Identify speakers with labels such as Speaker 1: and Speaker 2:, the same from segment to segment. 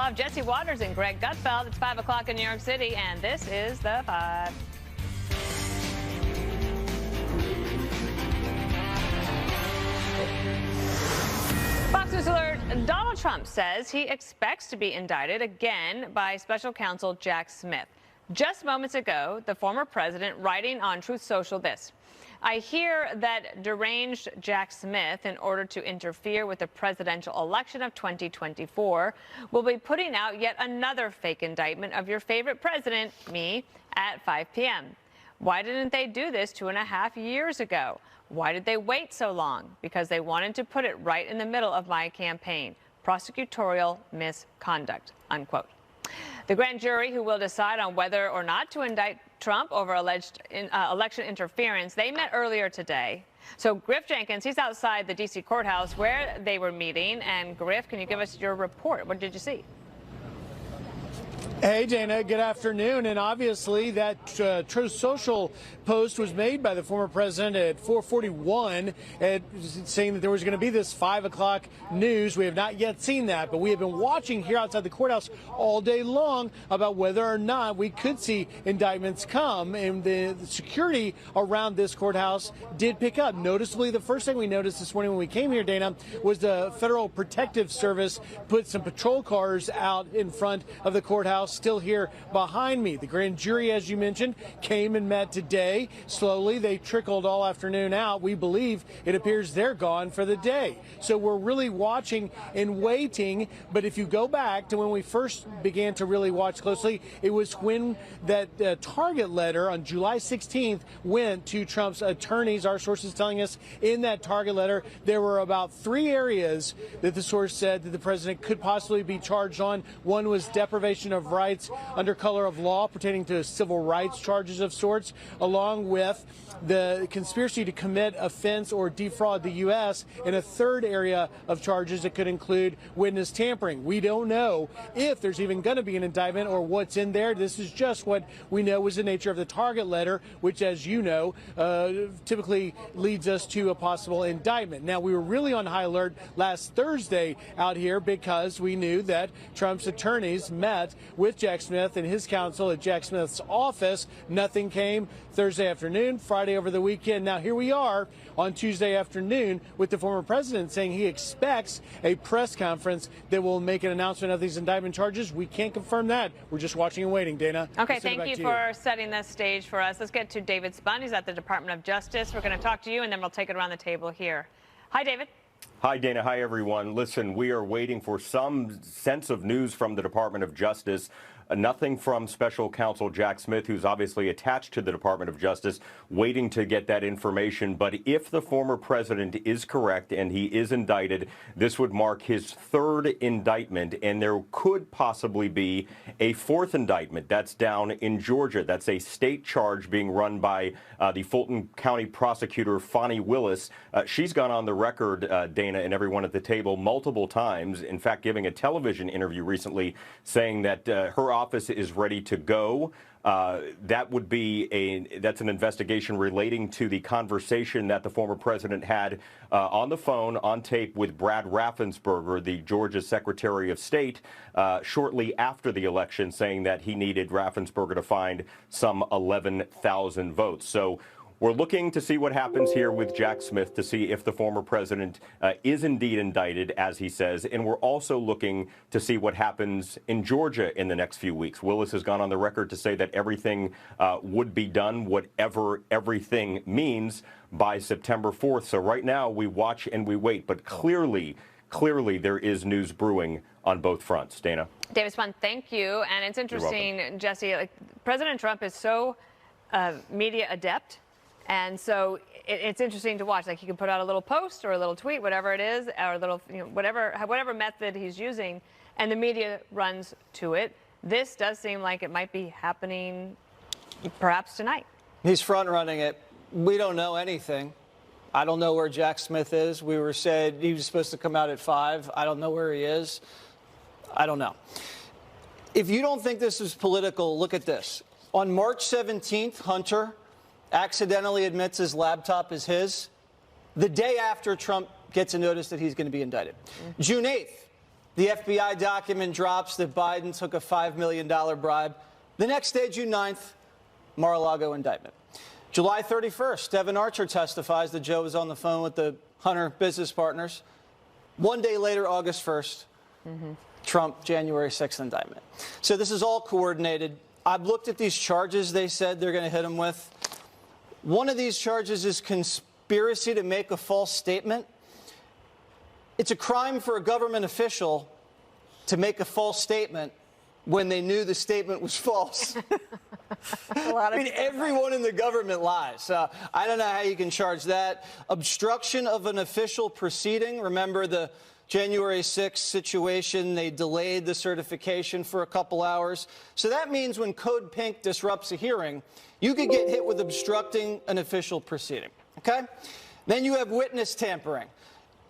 Speaker 1: of Jesse Waters and Greg Gutfeld. It's 5 o'clock in New York City, and this is The 5. Fox News Alert. Donald Trump says he expects to be indicted again by special counsel Jack Smith. Just moments ago, the former president writing on Truth Social this: I hear that deranged Jack Smith, in order to interfere with the presidential election of 2024, will be putting out yet another fake indictment of your favorite president, me, at 5 p.m. Why didn't they do this 2.5 years ago? Why did they wait so long? Because they wanted to put it right in the middle of my campaign. Prosecutorial misconduct, unquote. The grand jury who will decide on whether or not to indict Trump over alleged election interference, they met earlier today. So Griff Jenkins, he's outside the D.C. courthouse where they were meeting. And Griff, can you give us your report? What did you see?
Speaker 2: Hey, Dana, good afternoon. And obviously that Truth Social post was made by the former president at 4:41, saying that there was going to be this 5 o'clock news. We have not yet seen that, but we have been watching here outside the courthouse all day long about whether or not we could see indictments come. And the security around this courthouse did pick up. Noticeably, the first thing we noticed this morning when we came here, Dana, was the Federal Protective Service put some patrol cars out in front of the courthouse, still here behind me. The grand jury, as you mentioned, came and met today. Slowly, they trickled all afternoon out. We believe it appears they're gone for the day. So we're really watching and waiting. But if you go back to when we first began to really watch closely, it was when that target letter on July 16th went to Trump's attorneys. Our sources telling us in that target letter, there were about 3 areas that the source said that the president could possibly be charged on. One was deprivation of rights under color of law pertaining to civil rights charges of sorts, along with the conspiracy to commit offense or defraud the U.S. and a third area of charges that could include witness tampering. We don't know if there's even going to be an indictment or what's in there. This is just what we know was the nature of the target letter, which, as you know, typically leads us to a possible indictment. Now, we were really on high alert last Thursday out here because we knew that Trump's attorneys met with Jack Smith and his counsel at Jack Smith's office. Nothing came Thursday afternoon, Friday over the weekend. Now here we are on Tuesday afternoon with the former president saying he expects a press conference that will make an announcement of these indictment charges. We can't confirm that. We're just watching and waiting, Dana.
Speaker 1: Okay, thank you for setting the stage for us. Let's get to David Spun. He's at the Department of Justice. We're going to talk to you, and then we'll take it around the table here. Hi, David.
Speaker 3: Hi, Dana. Hi, everyone. Listen, we are waiting for some sense of news from the Department of Justice. Nothing from special counsel Jack Smith, who's obviously attached to the Department of Justice, waiting to get that information. But if the former president is correct and he is indicted, this would mark his 3rd indictment, and there could possibly be a 4th indictment. That's down in Georgia. That's a state charge being run by the Fulton County prosecutor, Fani Willis. She's gone on the record, Dana, and everyone at the table multiple times, in fact, giving a television interview recently saying that her office is ready to go. That would be that's an investigation relating to the conversation that the former president had on the phone, on tape, with Brad Raffensperger, the Georgia Secretary of State, shortly after the election, saying that he needed Raffensperger to find some 11,000 votes. So we're looking to see what happens here with Jack Smith, to see if the former president is indeed indicted, as he says. And we're also looking to see what happens in Georgia in the next few weeks. Willis has gone on the record to say that everything would be done, whatever everything means, by September 4th. So right now we watch and we wait. But clearly there is news brewing on both fronts. Dana.
Speaker 1: David Spun, thank you. And it's interesting, Jesse, like, President Trump is so media adept. And so it's interesting to watch. Like, he can put out a little post or a little tweet, whatever it is, or a little, whatever method he's using, and the media runs to it. This does seem like it might be happening perhaps tonight.
Speaker 4: He's front running it. We don't know anything. I don't know where Jack Smith is. We were said he was supposed to come out at 5. I don't know where he is. I don't know. If you don't think this is political, look at this. On March 17th, Hunter accidentally admits his laptop is his the day after Trump gets a notice that he's going to be indicted. June 8th, The FBI document drops that Biden took a $5 million bribe. The next day, June 9th, Mar-a-Lago indictment. July 31st, Devin Archer testifies that Joe was on the phone with the Hunter business partners. One day later, August 1st, Trump, January 6th indictment. So this is all coordinated. I've looked at these charges they said they're going to hit him with. One of these charges is conspiracy to make a false statement. It's a crime for a government official to make a false statement when they knew the statement was false. I mean, everyone in the government lies. I don't know how you can charge that. Obstruction of an official proceeding. Remember the January 6th situation, they delayed the certification for a couple hours. So that means when Code Pink disrupts a hearing, you could get hit with obstructing an official proceeding, okay? Then you have witness tampering.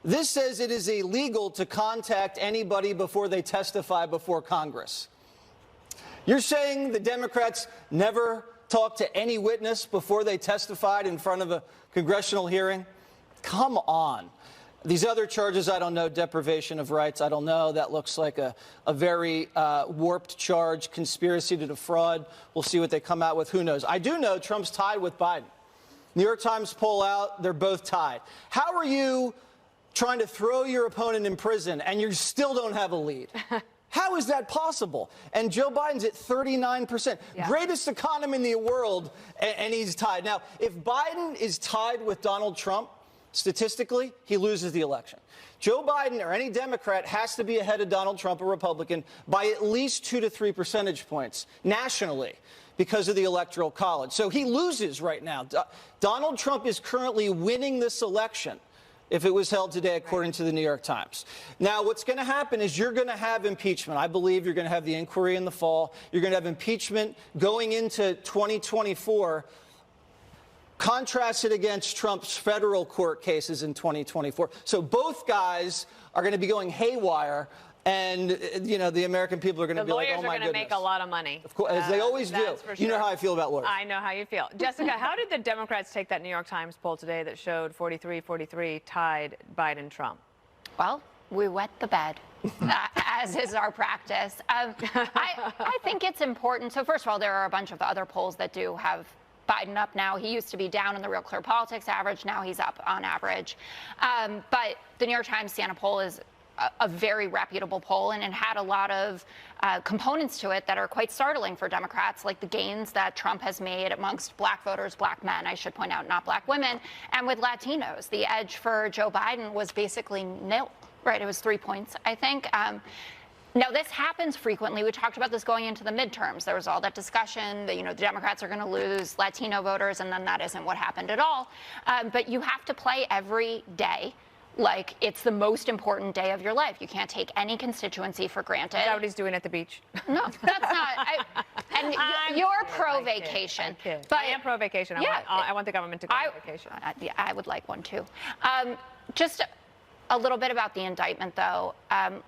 Speaker 4: This says it is illegal to contact anybody before they testify before Congress. You're saying the Democrats never talked to any witness before they testified in front of a congressional hearing? Come on. These other charges, I don't know, deprivation of rights, I don't know. That looks like a very warped charge, conspiracy to defraud. We'll see what they come out with. Who knows? I do know Trump's tied with Biden. New York Times poll out, they're both tied. How are you trying to throw your opponent in prison and you still don't have a lead? How is that possible? And Joe Biden's at 39%. Yeah. Greatest economy in the world, and he's tied. Now, if Biden is tied with Donald Trump, statistically, he loses the election. Joe Biden or any Democrat has to be ahead of Donald Trump, a Republican, by at least 2 to 3 percentage points nationally because of the Electoral College. So he loses right now. Donald Trump is currently winning this election if it was held today, according to the New York Times. Now, what's going to happen is you're going to have impeachment. I believe you're going to have the inquiry in the fall. You're going to have impeachment going into 2024. Contrast it against Trump's federal court cases in 2024. So both guys are going to be going haywire. And, you know, the American people are going to be like, oh, my goodness. The lawyers are going to make
Speaker 1: a lot of money.
Speaker 4: Of course, as they always do.
Speaker 1: For sure.
Speaker 4: You know how I feel about lawyers.
Speaker 1: I know how you feel. Jessica, how did the Democrats take that New York Times poll today that showed 43-43 tied Biden-Trump?
Speaker 5: Well, we wet the bed, as is our practice. I think it's important. So, first of all, there are a bunch of other polls that do have Biden up now. He used to be down in the Real Clear Politics average. Now he's up on average. But the New York Times Siena poll is a very reputable poll, and it had a lot of components to it that are quite startling for Democrats, like the gains that Trump has made amongst black voters, black men, I should point out, not black women, and with Latinos. The edge for Joe Biden was basically nil, right? It was 3 points, I think. Now, this happens frequently. We talked about this going into the midterms. There was all that discussion that, you know, the Democrats are going to lose Latino voters, and then that isn't what happened at all. But you have to play every day like it's the most important day of your life. You can't take any constituency for granted.
Speaker 1: Is that what he's doing at the beach?
Speaker 5: No, that's not. And you're pro-vacation.
Speaker 1: But I am pro-vacation.
Speaker 5: Yeah,
Speaker 1: I want the government to go on vacation.
Speaker 5: Yeah, I would like one, too. Just a little bit about the indictment, though.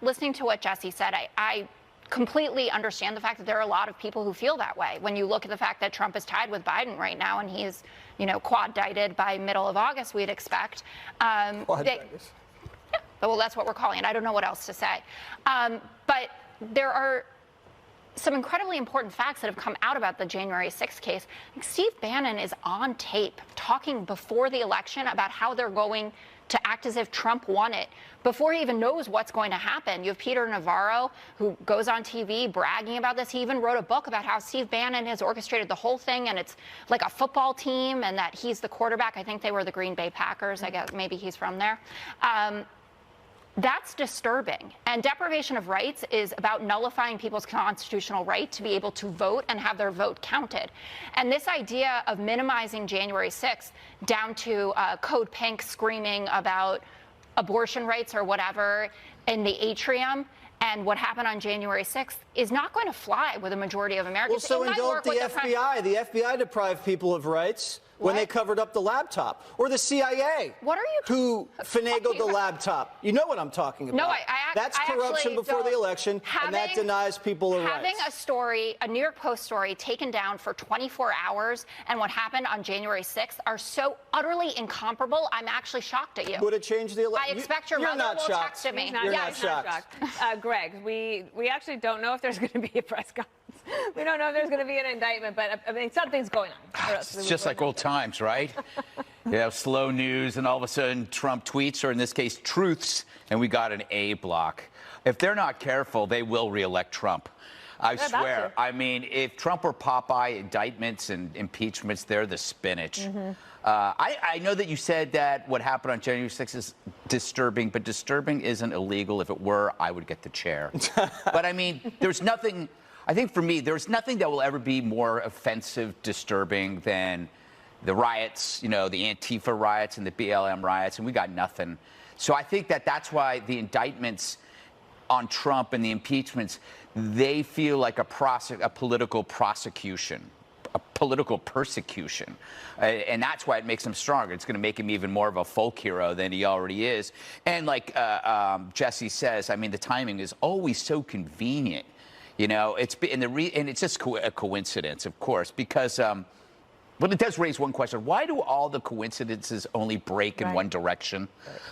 Speaker 5: Listening to what Jesse said, I completely understand the fact that there are a lot of people who feel that way. When you look at the fact that Trump is tied with Biden right now, and he's, you know, quad-dicted by middle of August, we'd expect.
Speaker 4: Quad-ditis.
Speaker 5: Yeah, well, that's what we're calling it. I don't know what else to say. But there are some incredibly important facts that have come out about the January 6th case. Steve Bannon is on tape talking before the election about how they're going to act as if Trump won it before he even knows what's going to happen. You have Peter Navarro, who goes on TV bragging about this. He even wrote a book about how Steve Bannon has orchestrated the whole thing, and it's like a football team, and that he's the quarterback. I think they were the Green Bay Packers. I guess maybe he's from there. That's disturbing. And deprivation of rights is about nullifying people's constitutional right to be able to vote and have their vote counted. And this idea of minimizing January 6th down to Code Pink screaming about abortion rights or whatever in the atrium and what happened on January 6th is not going to fly with a majority of Americans.
Speaker 4: Well, so indulge the FBI. The FBI deprived people of rights when they covered up the laptop, or the CIA.
Speaker 5: What are you
Speaker 4: who finagled the laptop? You know what I'm talking about.
Speaker 5: No,
Speaker 4: That's corruption before the election, and that denies people the rights.
Speaker 5: Having a story, a New York Post story, taken down for 24 hours, and what happened on January 6th are so utterly incomparable. I'm actually shocked at you.
Speaker 4: Would it change the election?
Speaker 5: I expect your mother will text me.
Speaker 1: You're not shocked. Greg, we actually don't know if there's going to be a press conference. We don't know if there's going to be an indictment, but I mean, something's going on.
Speaker 6: It's just like old times, right? You have slow news, and all of a sudden Trump tweets, or in this case, truths, and we got an A block. If they're not careful, they will reelect Trump. I swear. I mean, if Trump were Popeye, indictments and impeachments, they're the spinach. I know that you said that what happened on January 6th is disturbing, but disturbing isn't illegal. If it were, I would get the chair. But I mean, there's nothing, I think for me, there's nothing that will ever be more offensive, disturbing than the riots, you know, the Antifa riots and the BLM riots, and we got nothing. So I think that that's why the indictments on Trump and the impeachments, they feel like a political prosecution, a political persecution. And that's why it makes him stronger. It's going to make him even more of a folk hero than he already is. And like Jesse says, I mean, the timing is always so convenient. You know, and it's just a coincidence, of course, because but it does raise one question. Why do all the coincidences only break in one direction?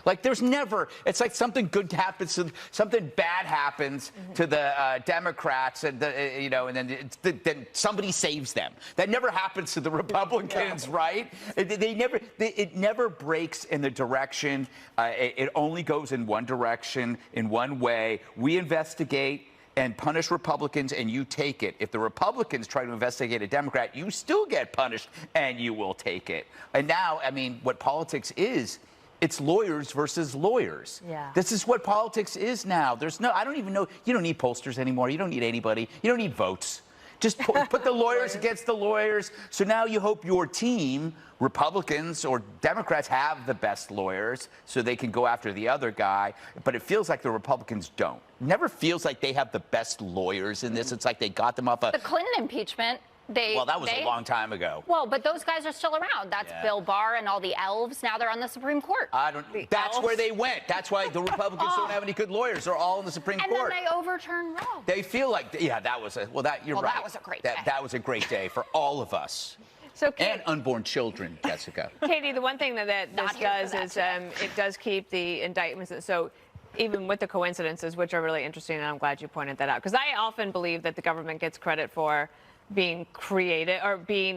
Speaker 6: Like, there's never, it's like something good happens, something bad happens to the Democrats, and, you know, and then somebody saves them. That never happens to the Republicans, right? It never breaks in the direction. It only goes in one direction, in one way. We investigate and punish Republicans, and you take it. If the Republicans try to investigate a Democrat, you still get punished, and you will take it. And now, I mean, what politics is, it's lawyers versus lawyers. Yeah. This is what politics is now. There's no, I don't even know, you don't need pollsters anymore. You don't need anybody. You don't need votes. Just put the lawyers against the lawyers. So now you hope your team, Republicans or Democrats, have the best lawyers so they can go after the other guy. But it feels like the Republicans don't. Never feels like they have the best lawyers in this. It's like they got them off a...
Speaker 5: The Clinton impeachment,
Speaker 6: well, that was a long time ago.
Speaker 5: Well, but those guys are still around. That's Bill Barr and all the elves. Now they're on the Supreme Court.
Speaker 6: That's where they went. That's why the Republicans don't have any good lawyers. They're all in the Supreme Court.
Speaker 5: And then they overturned Roe.
Speaker 6: They feel like, yeah, that was you're right.
Speaker 5: That was a great day.
Speaker 6: That was a great day for all of us.
Speaker 1: So,
Speaker 6: and unborn children, Jessica.
Speaker 1: Katie, the one thing that this does is it does keep the indictments. So even with the coincidences, which are really interesting, and I'm glad you pointed that out, because I often believe that the government gets credit for being creative or being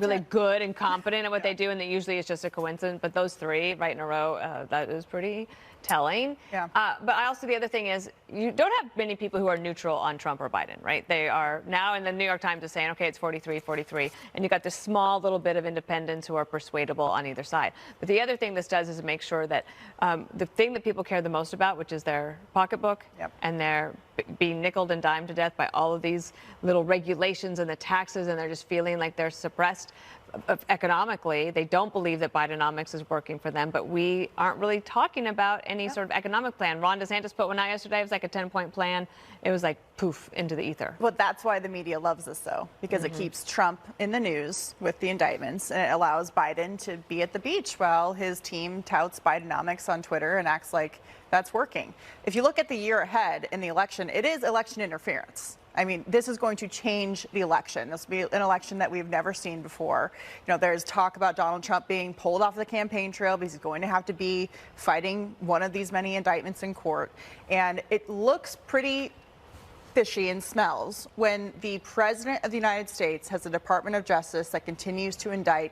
Speaker 1: really good and competent at what they do, and that usually it's just a coincidence. But those three right in a row, that is pretty telling. Yeah. But I also, the other thing is, you don't have many people who are neutral on Trump or Biden, right? They are now, in the New York Times is saying, okay, it's 43-43, and you got this small little bit of independents who are persuadable on either side. But the other thing this does is make sure that the thing that people care the most about, which is their pocketbook, and they're being nickeled and dimed to death by all of these little regulations and the taxes, and they're just feeling like they're suppressed economically. They don't believe that Bidenomics is working for them, but we aren't really talking about any sort of economic plan. Ron DeSantis put one out yesterday. It was like a 10-point plan. It was like poof into the ether.
Speaker 7: Well, that's why the media loves this, though, because it keeps Trump in the news with the indictments, and it allows Biden to be at the beach while his team touts Bidenomics on Twitter and acts like that's working. If you look at the year ahead in the election, it is election interference. I mean, this is going to change the election. This will be an election that we've never seen before. You know, there's talk about Donald Trump being pulled off the campaign trail because he's going to have to be fighting one of these many indictments in court. And it looks pretty fishy and smells when the President of the United States has a Department of Justice that continues to indict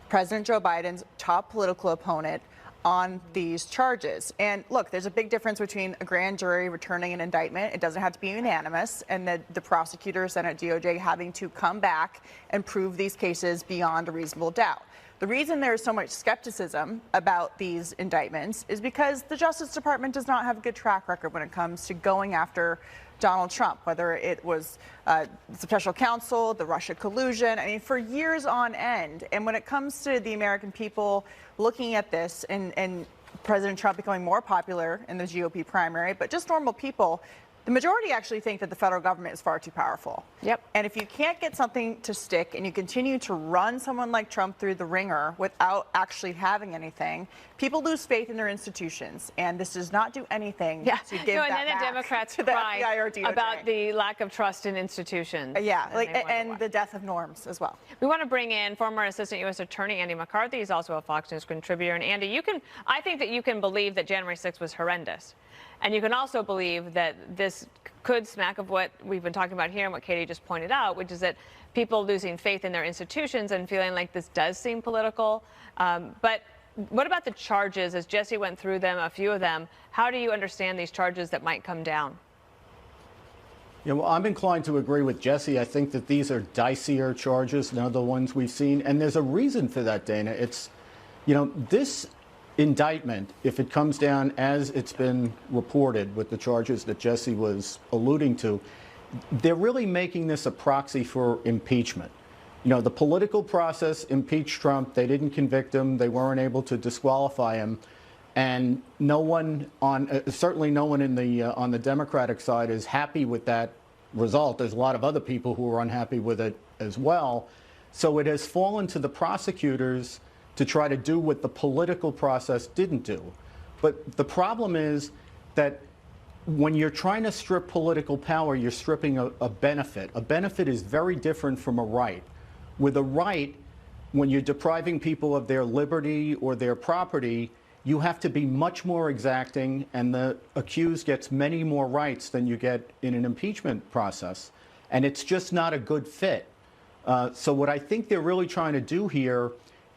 Speaker 7: President Joe Biden's top political opponent on these charges. And look, there's a big difference between a grand jury returning an indictment. It doesn't have to be unanimous, and the prosecutors and at DOJ having to come back and prove these cases beyond a reasonable doubt. The reason there is so much skepticism about these indictments is because the Justice Department does not have a good track record when it comes to going after Donald Trump, whether it was the special counsel, the Russia collusion, I mean, for years on end. And when it comes to the American people looking at this and President Trump becoming more popular in the GOP primary, but just normal people, The majority actually think that the federal government is far too powerful.
Speaker 1: Yep.
Speaker 7: And if you can't get something to stick and you continue to run someone like Trump through the ringer without actually having anything, people lose faith in their institutions. And this does not do anything to give
Speaker 1: and
Speaker 7: that
Speaker 1: then the
Speaker 7: back
Speaker 1: Democrats
Speaker 7: to the
Speaker 1: cry
Speaker 7: FBI or DOJ.
Speaker 1: about the lack of trust in institutions.
Speaker 7: Yeah,
Speaker 1: And
Speaker 7: and the death of norms as well.
Speaker 1: we want to bring in former Assistant U.S. Attorney Andy McCarthy. He's also a Fox News contributor. And Andy, I think that you can believe that January 6th was horrendous. And you can also believe that this could smack of what we've been talking about here and what Katie just pointed out, which is that people losing faith in their institutions and feeling like this does seem political. But what about the charges? As Jesse went through them, a few of them, how do you understand these charges that might come down?
Speaker 8: Yeah, well, I'm inclined to agree with Jesse. I think that these are dicier charges than the ones we've seen. And there's a reason for that, Dana. It's, this indictment, if it comes down as it's been reported with the charges that Jesse was alluding to, they're really making this a proxy for impeachment. The political process impeached Trump. They didn't convict him. They weren't able to disqualify him. And no one certainly no one on the Democratic side is happy with that result. There's a lot of other people who are unhappy with it as well. So it has fallen to the prosecutors to try to do what the political process didn't do. But the problem is that when you're trying to strip political power, you're stripping a benefit. A benefit is very different from a right. With a right, when you're depriving people of their liberty or their property, you have to be much more exacting, and the accused gets many more rights than you get in an impeachment process. And it's just not a good fit. So what I think they're really trying to do here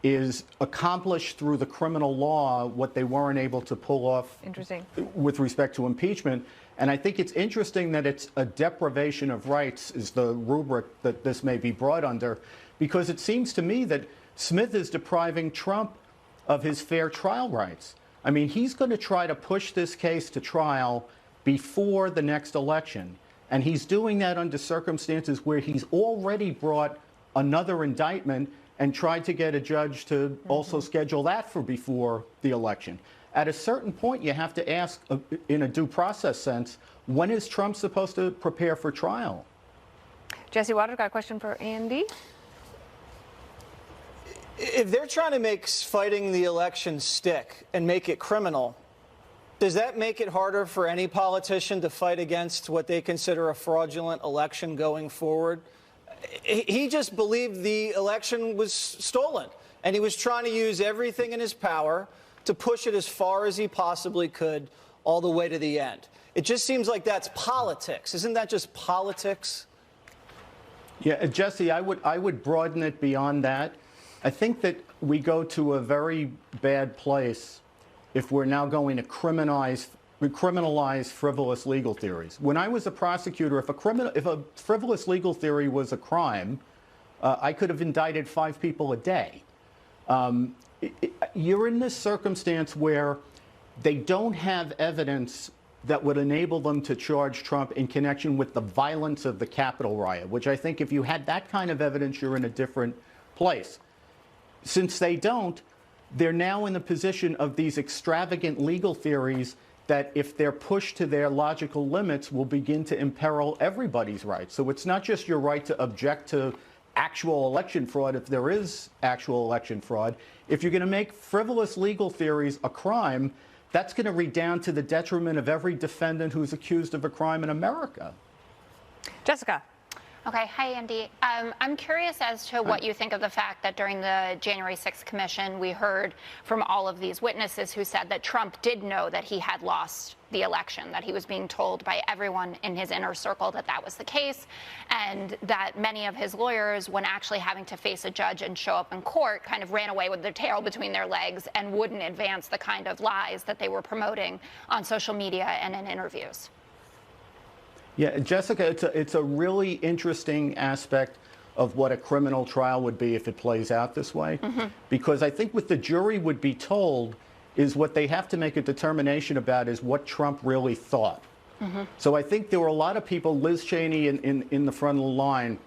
Speaker 8: is accomplish through the criminal law what they weren't able to pull off with respect to impeachment. And I think it's interesting that it's a deprivation of rights is the rubric that this may be brought under, because it seems to me that Smith is depriving Trump of his fair trial rights. I mean, he's going to try to push this case to trial before the next election. And he's doing that under circumstances where he's already brought another indictment and tried to get a judge to also schedule that for before the election. At a certain point, you have to ask, in a due process sense, when is Trump supposed to prepare for trial?
Speaker 1: Jesse Waters got a question for Andy.
Speaker 4: If they're trying to make fighting the election stick and make it criminal, does that make it harder for any politician to fight against what they consider a fraudulent election going forward? He just believed the election was stolen, and he was trying to use everything in his power to push it as far as he possibly could all the way to the end. It just seems like that's politics. Isn't that just politics?
Speaker 8: Yeah, Jesse, I would broaden it beyond that. I think that we go to a very bad place if we're now going to criminalize frivolous legal theories. When I was a prosecutor, if a frivolous legal theory was a crime, I could have indicted 5 people a day. You're in this circumstance where they don't have evidence that would enable them to charge Trump in connection with the violence of the Capitol riot, which I think if you had that kind of evidence, you're in a different place. Since they don't, they're now in the position of these extravagant legal theories that if they're pushed to their logical limits will begin to imperil everybody's rights. So it's not just your right to object to actual election fraud if there is actual election fraud. If you're going to make frivolous legal theories a crime, that's going to redound to the detriment of every defendant who's accused of a crime in America.
Speaker 1: Jessica.
Speaker 5: Okay. Hi, Andy. I'm curious as to what you think of the fact that during the January 6th commission, we heard from all of these witnesses who said that Trump did know that he had lost the election, that he was being told by everyone in his inner circle that that was the case, and that many of his lawyers, when actually having to face a judge and show up in court, kind of ran away with their tail between their legs and wouldn't advance the kind of lies that they were promoting on social media and in interviews.
Speaker 8: Yeah, Jessica, it's a really interesting aspect of what a criminal trial would be if it plays out this way. Because I think what the jury would be told is what they have to make a determination about is what Trump really thought. So I think there were a lot of people, Liz Cheney in the front of the line,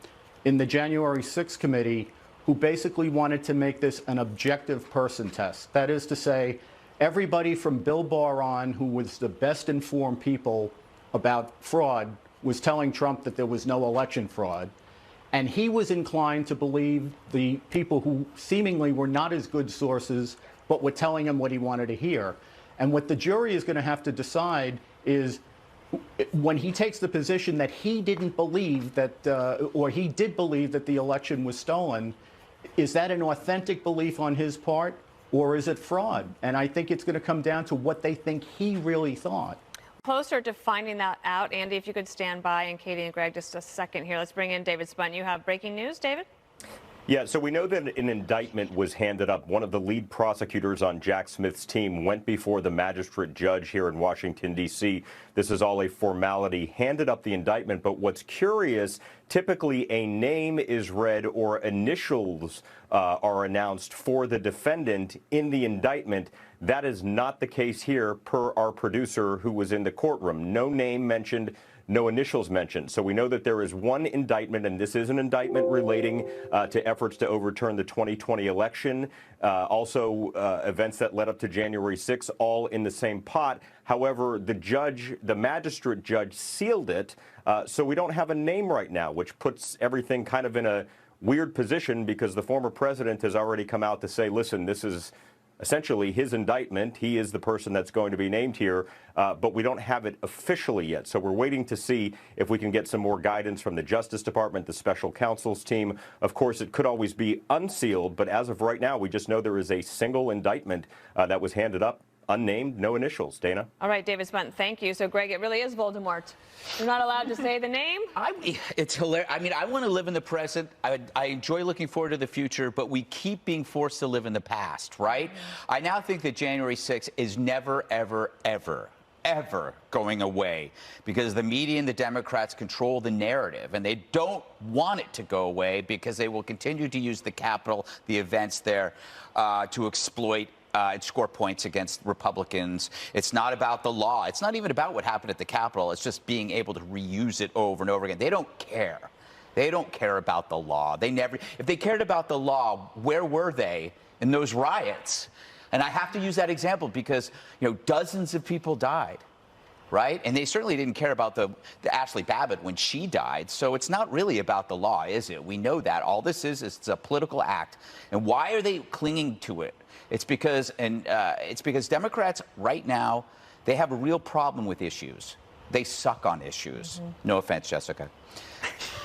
Speaker 8: in the January 6th committee, who basically wanted to make this an objective person test. That is to say, everybody from Bill Barr on, who was the best informed people about fraud was telling Trump that there was no election fraud. And he was inclined to believe the people who seemingly were not as good sources, but were telling him what he wanted to hear. And what the jury is going to have to decide is, when he takes the position that he didn't believe that, or he did believe that the election was stolen, is that an authentic belief on his part, or is it fraud? And I think it's going to come down to what they think he really thought.
Speaker 1: Closer to finding that out, Andy, if you could stand by, and Katie and Greg, just a second here. Let's bring in David Spunt. You have breaking news, David?
Speaker 3: Yeah, so we know that an indictment was handed up. One of the lead prosecutors on Jack Smith's team went before the magistrate judge here in Washington, D.C. This is all a formality, handed up the indictment. But what's curious, typically a name is read or initials are announced for the defendant in the indictment. That is not the case here, per our producer who was in the courtroom. No name mentioned, no initials mentioned. So we know that there is one indictment, and this is an indictment relating to efforts to overturn the 2020 election. Also, events that led up to January 6th, all in the same pot. However, the magistrate judge sealed it, so we don't have a name right now, which puts everything kind of in a weird position, because the former president has already come out to say, listen, this is essentially his indictment. He is the person that's going to be named here, but we don't have it officially yet. So we're waiting to see if we can get some more guidance from the Justice Department, the special counsel's team. Of course, it could always be unsealed, but as of right now, we just know there is a single indictment that was handed up, unnamed, no initials. Dana?
Speaker 1: All right, David Spunt, thank you. So, Greg, it really is Voldemort. You're not allowed to say the name?
Speaker 6: It's hilarious. I mean, I want to live in the present. I enjoy looking forward to the future, but we keep being forced to live in the past, right? I now think that January 6th is never, ever, ever, ever going away, because the media and the Democrats control the narrative, and they don't want it to go away because they will continue to use the Capitol, the events there, to exploit and score points against Republicans. It's not about the law. It's not even about what happened at the Capitol. It's just being able to reuse it over and over again. They don't care. They don't care about the law. If they cared about the law, where were they in those riots? And I have to use that example because, dozens of people died, right? And they certainly didn't care about the Ashley Babbitt when she died. So it's not really about the law, is it? We know that. All this is it's a political act. And why are they clinging to it? It's because Democrats right now, they have a real problem with issues. They suck on issues. No offense, Jessica.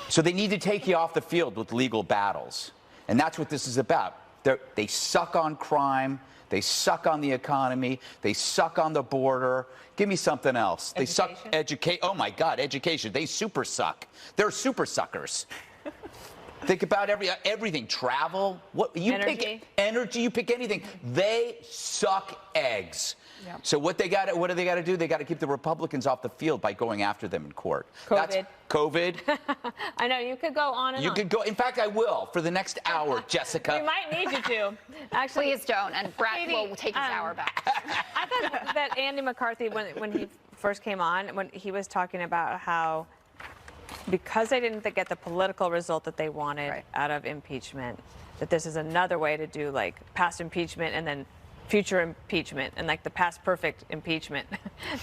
Speaker 6: So they need to take you off the field with legal battles. And that's what this is about. They suck on crime. They suck on the economy. They suck on the border. Give me something else. They suck oh my God, education. They super suck. They're super suckers. Think about everything. Travel. Pick energy. You pick anything. They suck eggs. Yep. So what do they got to do? They got to keep the Republicans off the field by going after them in court. COVID.
Speaker 1: I know, you could go on and on.
Speaker 6: You could go. In fact, I will for the next hour, Jessica.
Speaker 1: We might need you to. Actually,
Speaker 5: please don't. And Brett will take his hour back.
Speaker 1: I thought that Andy McCarthy, when he first came on, when he was talking about how, because they didn't get the political result that they wanted out of impeachment, that this is another way to do like past impeachment and then future impeachment, and like the past perfect impeachment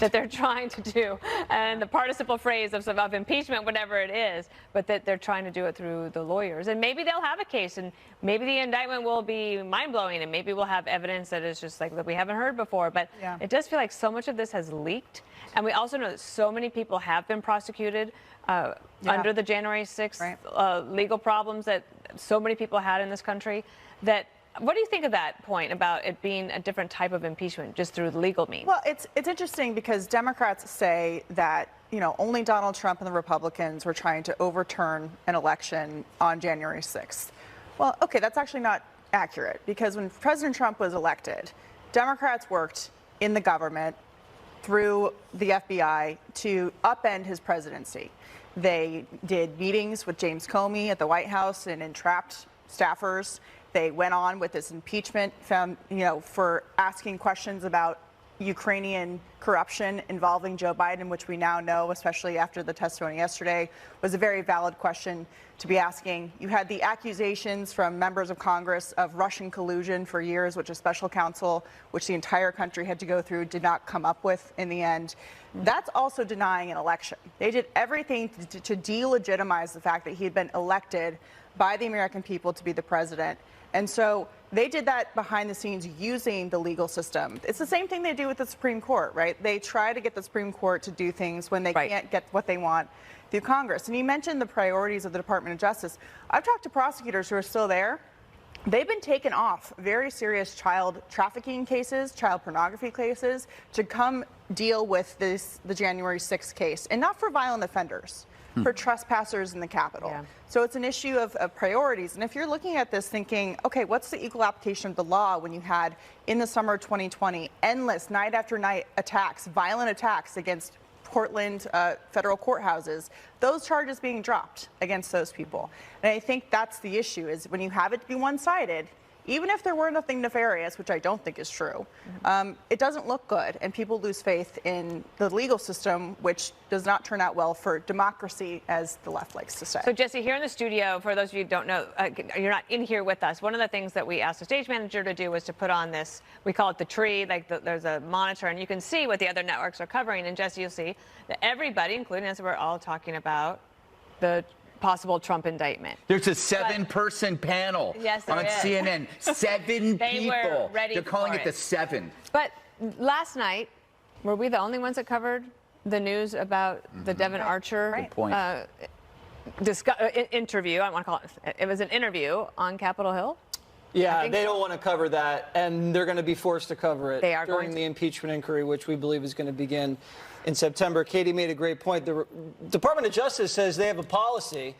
Speaker 1: that they're trying to do, and the participle phrase of impeachment, whatever it is, but that they're trying to do it through the lawyers. And maybe they'll have a case, and maybe the indictment will be mind-blowing, and maybe we'll have evidence that is just like that we haven't heard before. But it does feel like so much of this has leaked. And we also know that so many people have been prosecuted under the January 6th legal problems that so many people had in this country. That, what do you think of that point about it being a different type of impeachment just through the legal means?
Speaker 7: Well, it's interesting because Democrats say that, only Donald Trump and the Republicans were trying to overturn an election on January 6th. Well, okay, that's actually not accurate, because when President Trump was elected, Democrats worked in the government through the FBI to upend his presidency. They did meetings with James Comey at the White House and entrapped staffers. They went on with this impeachment, for asking questions about Ukrainian corruption involving Joe Biden, which we now know, especially after the testimony yesterday, was a very valid question to be asking. You had the accusations from members of Congress of Russian collusion for years, which a special counsel, which the entire country had to go through, did not come up with in the end. That's also denying an election. They did everything to delegitimize the fact that he had been elected by the American people to be the president. And so they did that behind the scenes using the legal system. It's the same thing they do with the Supreme Court, right? They try to get the Supreme Court to do things when they can't get what they want through Congress. And you mentioned the priorities of the Department of Justice. I've talked to prosecutors who are still there. They've been taken off very serious child trafficking cases, child pornography cases, to come deal with the January 6th case, and not for violent offenders, for trespassers in the Capitol. Yeah. So it's an issue of priorities. And if you're looking at this thinking, okay, what's the equal application of the law when you had, in the summer of 2020, endless night after night attacks, violent attacks against Portland federal courthouses, those charges being dropped against those people. And I think that's the issue, is when you have it be one-sided, even if there were nothing nefarious, which I don't think is true, it doesn't look good, and people lose faith in the legal system, which does not turn out well for democracy, as the left likes to say.
Speaker 1: So, Jesse, here in the studio, for those of you who don't know, you're not in here with us, one of the things that we asked the stage manager to do was to put on this, we call it the tree, like there's a monitor, and you can see what the other networks are covering. And, Jesse, you'll see that everybody, including us, we're all talking about the possible Trump indictment.
Speaker 6: There's a 7-person panel on CNN. 7 people.
Speaker 1: Were ready.
Speaker 6: They're calling it the 7.
Speaker 1: But last night, were we the only ones that covered the news about the Devon Archer interview? I don't want to call it. It was an interview on Capitol Hill.
Speaker 4: Yeah, they don't want to cover that, and they're going to be forced to cover it during the impeachment inquiry, which we believe is going to begin in September. Katie made a great point. The Department of Justice says they have a policy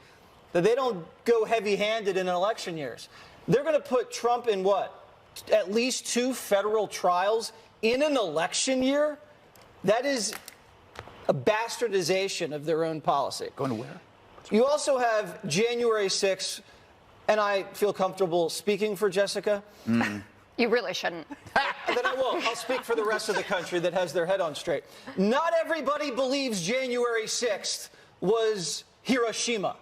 Speaker 4: that they don't go heavy-handed in election years. They're going to put Trump in what? At least 2 federal trials in an election year? That is a bastardization of their own policy.
Speaker 6: Going to where?
Speaker 4: You also have January 6th. And I feel comfortable speaking for Jessica.
Speaker 5: You really shouldn't.
Speaker 4: Then I won't. I'll speak for the rest of the country that has their head on straight. Not everybody believes January 6th was Hiroshima.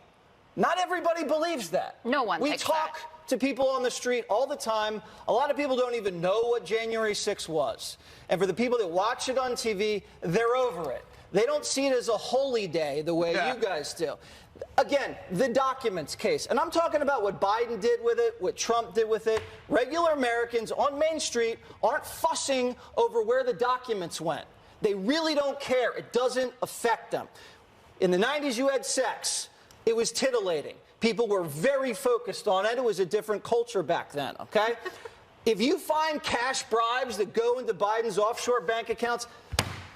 Speaker 4: Not everybody believes that.
Speaker 5: No one
Speaker 4: We talk to people on the street all the time. A lot of people don't even know what January 6th was. And for the people that watch it on TV, they're over it. They don't see it as a holy day the way you guys do. Again, the documents case. And I'm talking about what Biden did with it, what Trump did with it. Regular Americans on Main Street aren't fussing over where the documents went. They really don't care. It doesn't affect them. In the 90s, you had sex. It was titillating. People were very focused on it. It was a different culture back then, okay? If you find cash bribes that go into Biden's offshore bank accounts,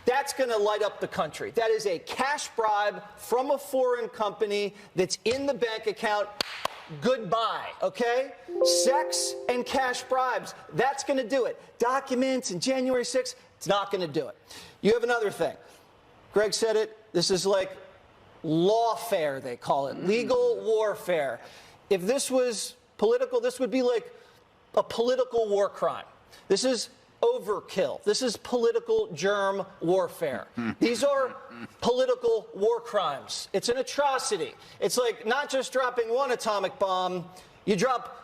Speaker 4: that's going to light up the country. That is a cash bribe from a foreign company that's in the bank account. Goodbye, okay? Sex and cash bribes, that's going to do it. Documents and January 6th, it's not going to do it. You have another thing. Greg said it. This is like lawfare, they call it. Legal warfare. If this was political, this would be like a political war crime. This is overkill. This is political germ warfare. These are political war crimes. It's an atrocity. It's like not just dropping one atomic bomb, you drop